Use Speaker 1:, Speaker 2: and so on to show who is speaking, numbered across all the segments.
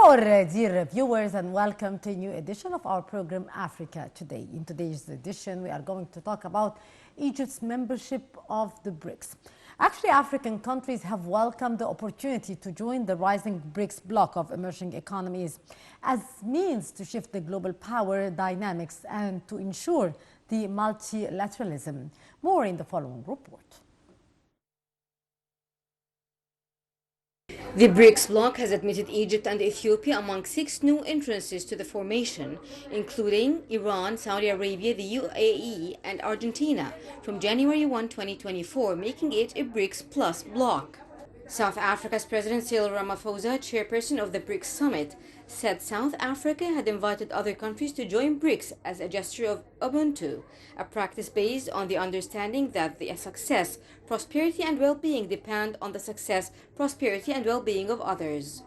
Speaker 1: Bonjour, dear viewers, and welcome to a new edition of our program Africa Today. In today's edition, we are going to talk about Egypt's membership of the BRICS. Actually, African countries have welcomed the opportunity to join the rising BRICS bloc of emerging economies as means to shift the global power dynamics and to ensure the multilateralism. More in the following report.
Speaker 2: The BRICS bloc has admitted Egypt and Ethiopia among 6 new entrances to the formation, including Iran, Saudi Arabia, the UAE, and Argentina from January 1, 2024, making it a BRICS Plus bloc. South Africa's President Cyril Ramaphosa, chairperson of the BRICS summit, said South Africa had invited other countries to join BRICS as a gesture of Ubuntu, a practice based on the understanding that the success, prosperity and well-being depend on the success, prosperity and well-being of others.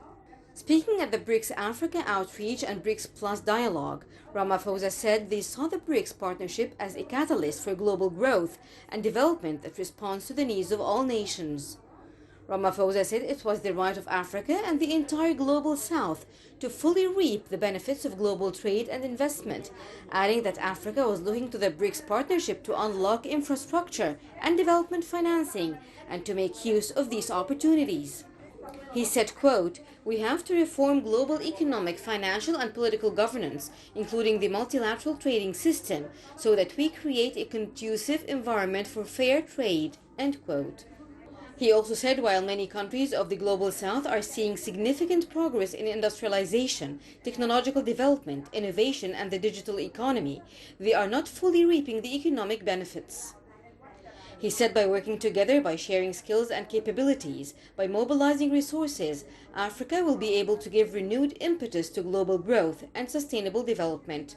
Speaker 2: Speaking at the BRICS Africa Outreach and BRICS Plus dialogue, Ramaphosa said they saw the BRICS partnership as a catalyst for global growth and development that responds to the needs of all nations. Ramaphosa said it was the right of Africa and the entire global south to fully reap the benefits of global trade and investment, adding that Africa was looking to the BRICS partnership to unlock infrastructure and development financing and to make use of these opportunities. He said, quote, "We have to reform global economic, financial and political governance, including the multilateral trading system, so that we create a conducive environment for fair trade," end quote. He also said while many countries of the global south are seeing significant progress in industrialization, technological development, innovation and the digital economy, they are not fully reaping the economic benefits. He said by working together, by sharing skills and capabilities, by mobilizing resources, Africa will be able to give renewed impetus to global growth and sustainable development.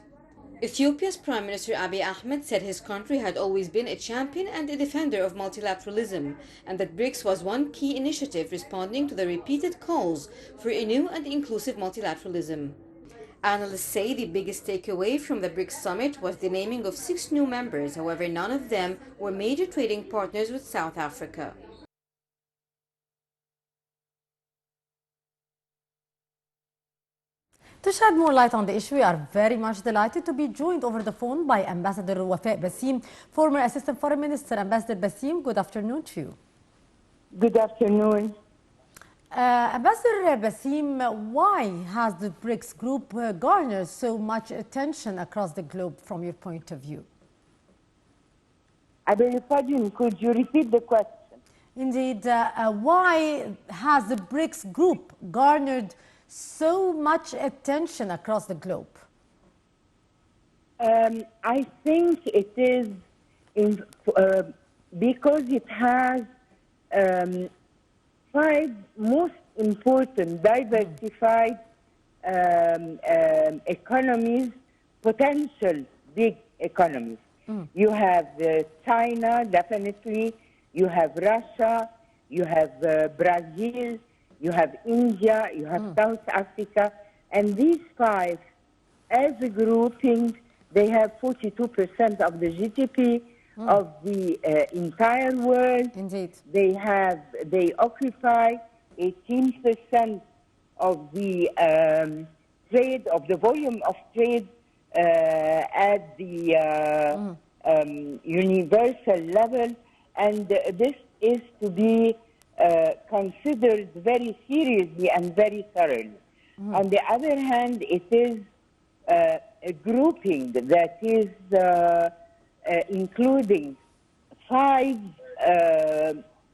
Speaker 2: Ethiopia's Prime Minister Abiy Ahmed said his country had always been a champion and a defender of multilateralism, and that BRICS was one key initiative responding to the repeated calls for a new and inclusive multilateralism. Analysts say the biggest takeaway from the BRICS summit was the naming of 6 new members. However, none of them were major trading partners with South Africa.
Speaker 1: To shed more light on the issue, we are very much delighted to be joined over the phone by Ambassador Wafaa Baseem, former Assistant Foreign Minister. Ambassador Baseem, good afternoon to you.
Speaker 3: Good afternoon.
Speaker 1: Ambassador Baseem, why has the BRICS group garnered so much attention across the globe from your point of view?
Speaker 3: I beg your pardon, could you repeat the question?
Speaker 1: Indeed, why has the BRICS group garnered so much attention across the globe?
Speaker 3: I think it is because it has 5 most important diversified economies, potential big economies. You have China, definitely, you have Russia, you have Brazil, you have India, you have South Africa, and these 5, as a grouping, they have 42% of the GDP of the entire world.
Speaker 1: Indeed.
Speaker 3: They occupy 18% of the trade, of the volume of trade at the universal level, and this is to be considered very seriously and very thoroughly. On the other hand, it is a grouping that is including 5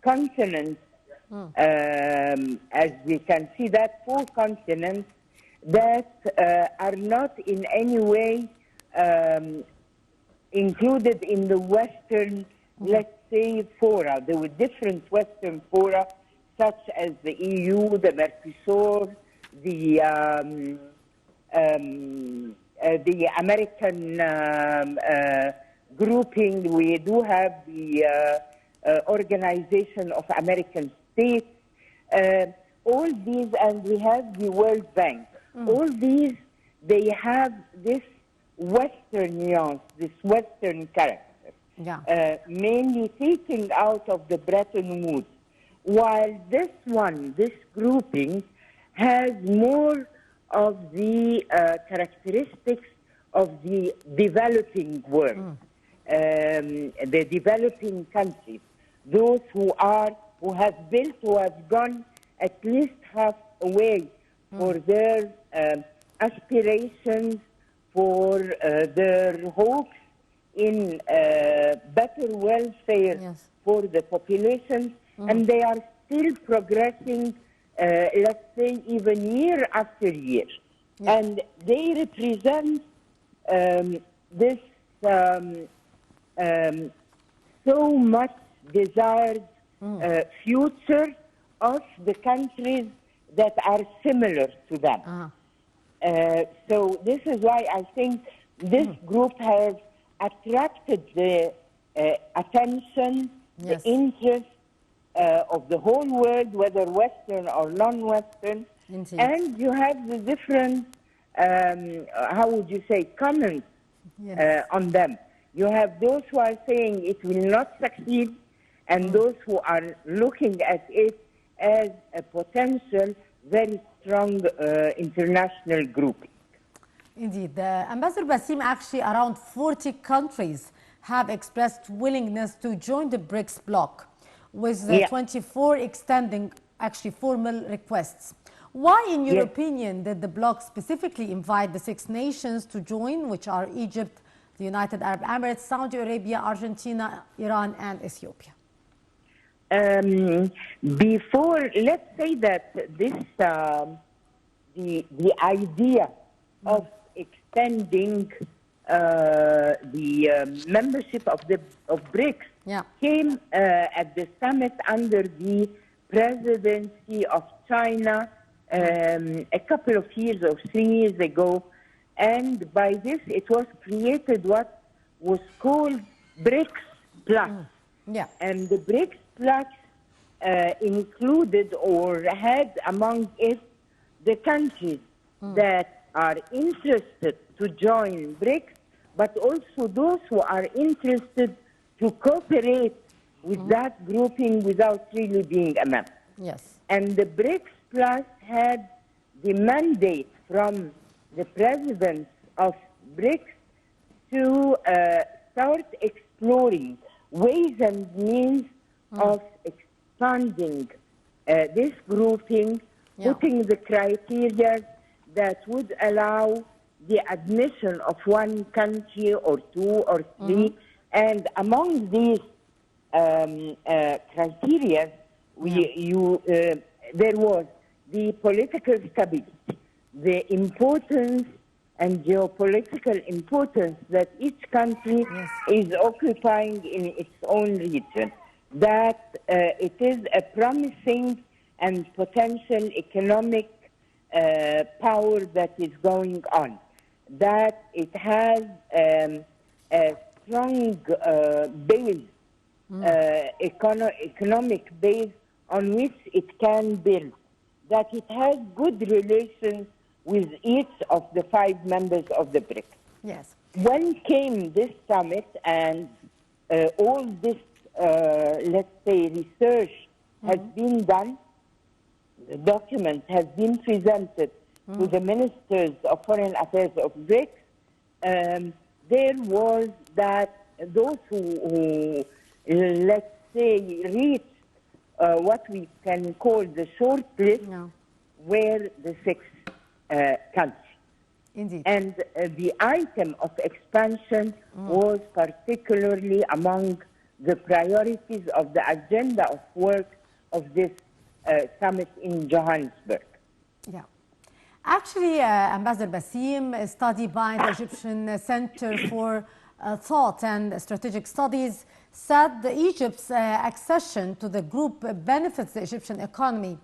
Speaker 3: continents, as we can see that 4 continents that are not in any way included in the Western, let's say, fora. There were different Western fora, such as the EU, the Mercosur, the American grouping. We do have the Organization of American States. All these, and we have the World Bank. All these, they have this Western nuance, this Western character.
Speaker 1: Yeah.
Speaker 3: Mainly taking out of the Bretton Woods, while this grouping has more of the characteristics of the developing world, the developing countries, those who have built, who have gone at least halfway for their aspirations, for their hopes in better welfare for the population, and they are still progressing, let's say, even year after year. And they represent this so much desired future of the countries that are similar to them. So this is why I think this group has attracted the attention, the interest of the whole world, whether Western or non-Western. And you have the different, how would you say, comments on them. You have those who are saying it will not succeed, and those who are looking at it as a potential very strong international group.
Speaker 1: Indeed. Ambassador Baseem, actually around 40 countries have expressed willingness to join the BRICS bloc, with 24 extending actually formal requests. Why, in your opinion, did the bloc specifically invite the 6 nations to join, which are Egypt, the United Arab Emirates, Saudi Arabia, Argentina, Iran, and Ethiopia?
Speaker 3: Before, let's say that this, the idea of extending the membership of BRICS came at the summit under the presidency of China a couple of years or 3 years ago, and by this it was created what was called BRICS Plus. And the BRICS Plus included or had among it the countries that are interested to join BRICS, but also those who are interested to cooperate with that grouping without really being a member. And the BRICS Plus had the mandate from the presidents of BRICS to start exploring ways and means of expanding this grouping, putting the criteria that would allow the admission of one country or 2 or 3. And among these criteria, there was the political stability, the importance and geopolitical importance that each country is occupying in its own region, that it is a promising and potential economic power that is going on, that it has a strong base, economic base on which it can build, that it has good relations with each of the 5 members of the BRICS. When came this summit and all this, let's say, research has been done, the document has been presented to the ministers of foreign affairs of BRICS, there was that those who let's say, reached what we can call the short list were the 6 countries. And the item of expansion was particularly among the priorities of the agenda of work of this summit in Johannesburg.
Speaker 1: Actually, Ambassador Baseem, a study by the Egyptian Center for Thought and Strategic Studies said that Egypt's accession to the group benefits the Egyptian economy.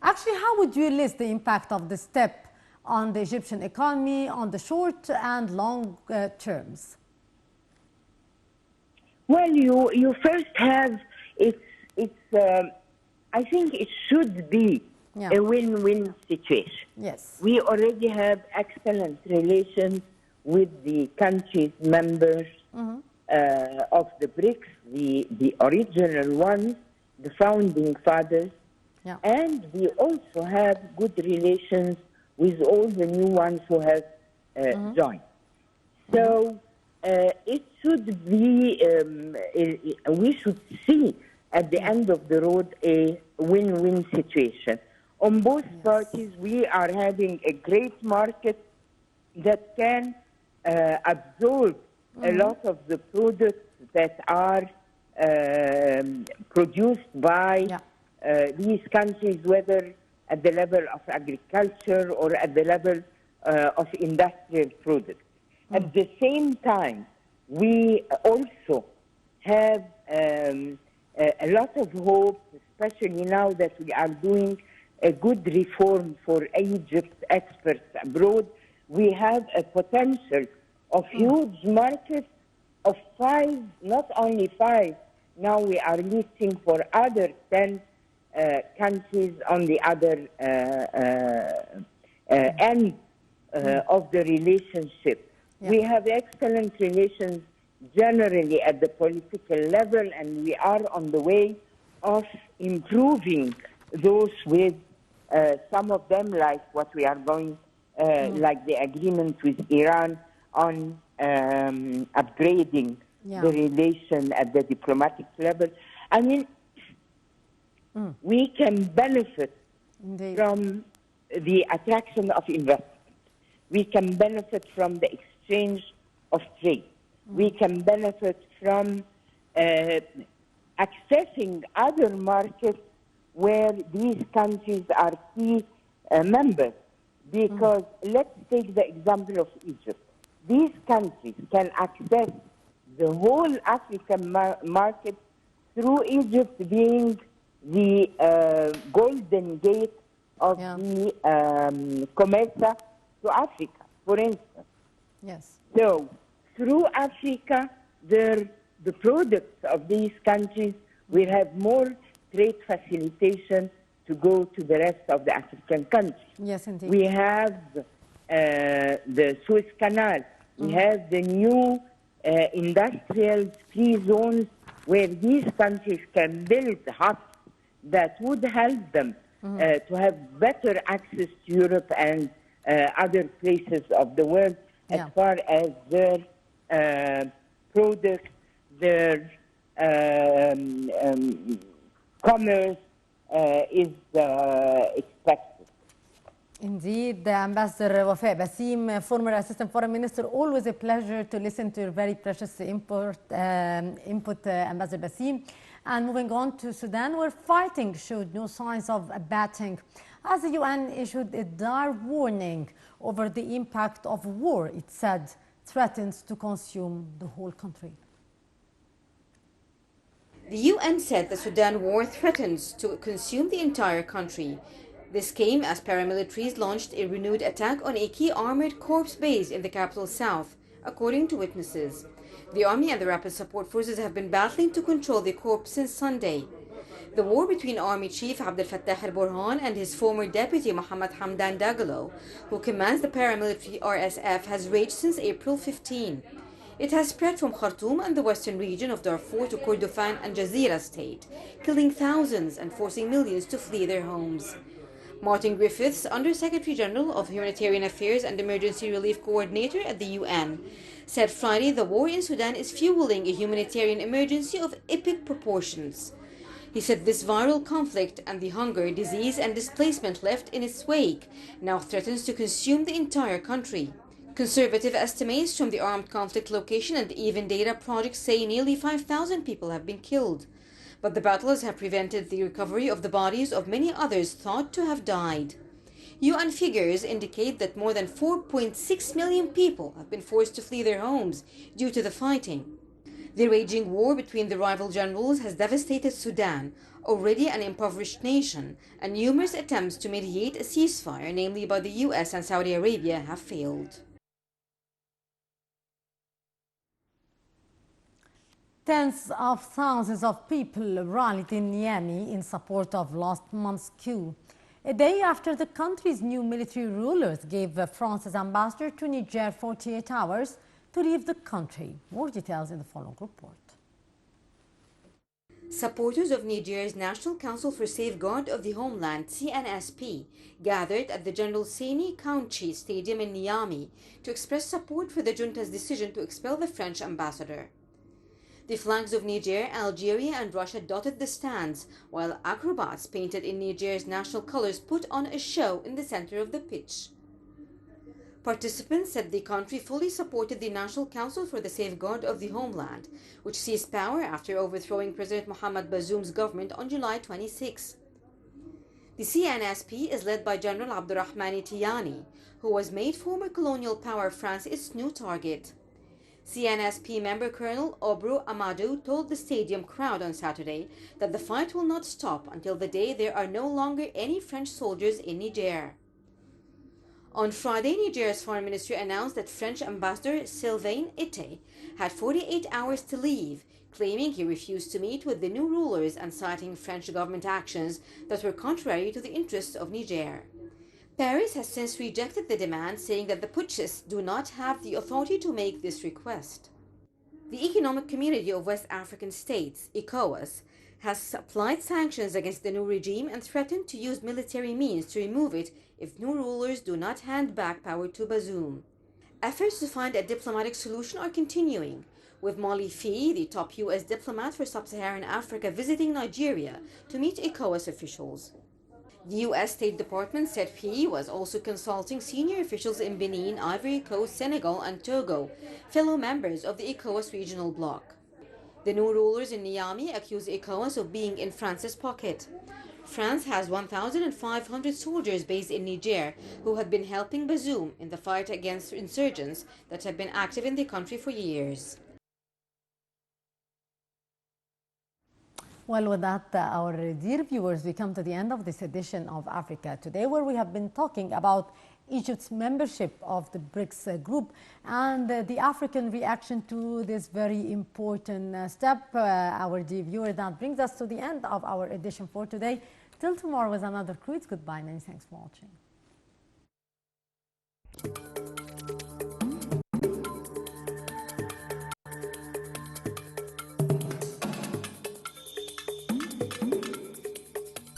Speaker 1: Actually, how would you list the impact of this step on the Egyptian economy on the short and long terms?
Speaker 3: Well, you first have, I think it should be a win-win situation. We already have excellent relations with the countries members of the BRICS, the original ones, the founding fathers, and we also have good relations with all the new ones who have joined. So it should be, we should see at the end of the road a win-win situation. On both parties, we are having a great market that can absorb a lot of the products that are produced by these countries, whether at the level of agriculture or at the level of industrial products. At the same time, we also have a lot of hope, especially now that we are doing a good reform for Egypt experts abroad. We have a potential of huge markets of 5, not only 5, now we are looking for other 10 countries on the other end of the relationship. We have excellent relations generally at the political level, and we are on the way of improving those with some of them, like what we are going, like the agreement with Iran on upgrading the relation at the diplomatic level. I mean, we can benefit from the attraction of investment. We can benefit from the exchange of trade. We can benefit from accessing other markets where these countries are key members. Because let's take the example of Egypt. These countries can access the whole African market through Egypt being the golden gate of the Commerce to Africa, for instance.
Speaker 1: Yes.
Speaker 3: So through Africa, the products of these countries will have more trade facilitation to go to the rest of the African countries.
Speaker 1: Yes, indeed.
Speaker 3: We have the Suez Canal. We have the new industrial free zones where these countries can build hubs that would help them to have better access to Europe and other places of the world as far as their products, their commerce is expected.
Speaker 1: Indeed, Ambassador Wafaa Baseem, former Assistant Foreign Minister, always a pleasure to listen to your very precious input, Ambassador Baseem. And moving on to Sudan, where fighting showed no signs of abating, as the UN issued a dire warning over the impact of war it said threatens to consume the whole country.
Speaker 2: The UN said the Sudan war threatens to consume the entire country. This came as paramilitaries launched a renewed attack on a key armored corps base in the capital south, according to witnesses. The army and the rapid support forces have been battling to control the corps since Sunday. The war between Army Chief Abdel Fattah al-Burhan and his former deputy Mohammed Hamdan Dagalo, who commands the paramilitary RSF, has raged since April 15. It has spread from Khartoum and the western region of Darfur to Kordofan and Jazeera state, killing thousands and forcing millions to flee their homes. Martin Griffiths, Under-Secretary General of Humanitarian Affairs and Emergency Relief Coordinator at the UN, said Friday the war in Sudan is fueling a humanitarian emergency of epic proportions. He said this viral conflict and the hunger, disease and displacement left in its wake now threatens to consume the entire country. Conservative estimates from the Armed Conflict Location and Even Data Project say nearly 5,000 people have been killed. But the battles have prevented the recovery of the bodies of many others thought to have died. UN figures indicate that more than 4.6 million people have been forced to flee their homes due to the fighting. The raging war between the rival generals has devastated Sudan, already an impoverished nation, and numerous attempts to mediate a ceasefire, namely by the US and Saudi Arabia, have failed.
Speaker 1: Tens of thousands of people rallied in Niamey in support of last month's coup, a day after the country's new military rulers gave France's ambassador to Niger 48 hours to leave the country. More details in the following report.
Speaker 2: Supporters of Niger's National Council for Safeguard of the Homeland (CNSP) gathered at the General Sani Kountché Stadium in Niamey to express support for the junta's decision to expel the French ambassador. The flags of Niger, Algeria and Russia dotted the stands, while acrobats painted in Niger's national colors put on a show in the center of the pitch. Participants said the country fully supported the National Council for the Safeguard of the Homeland, which seized power after overthrowing President Mohamed Bazoum's government on July 26. The CNSP is led by General Abdurrahmani Tiani, who was made former colonial power France its new target. CNSP member Colonel Obro Amadou told the stadium crowd on Saturday that the fight will not stop until the day there are no longer any French soldiers in Niger. On Friday, Niger's foreign ministry announced that French ambassador Sylvain Ite had 48 hours to leave, claiming he refused to meet with the new rulers and citing French government actions that were contrary to the interests of Niger. Paris has since rejected the demand, saying that the putschists do not have the authority to make this request. The Economic Community of West African States, ECOWAS, has applied sanctions against the new regime and threatened to use military means to remove it if new rulers do not hand back power to Bazoum. Efforts to find a diplomatic solution are continuing, with Molly Fee, the top U.S. diplomat for sub-Saharan Africa, visiting Nigeria to meet ECOWAS officials. The U.S. State Department said Fee was also consulting senior officials in Benin, Ivory Coast, Senegal, and Togo, fellow members of the ECOWAS regional bloc. The new rulers in Niamey accuse ECOWAS of being in France's pocket. France has 1,500 soldiers based in Niger who have been helping Bazoum in the fight against insurgents that have been active in the country for years.
Speaker 1: Well, with that, our dear viewers, we come to the end of this edition of Africa Today, where we have been talking about Egypt's membership of the BRICS group and the African reaction to this very important step. Our dear viewers, that brings us to the end of our edition for today. Till tomorrow with another crew, it's goodbye. Many thanks for watching.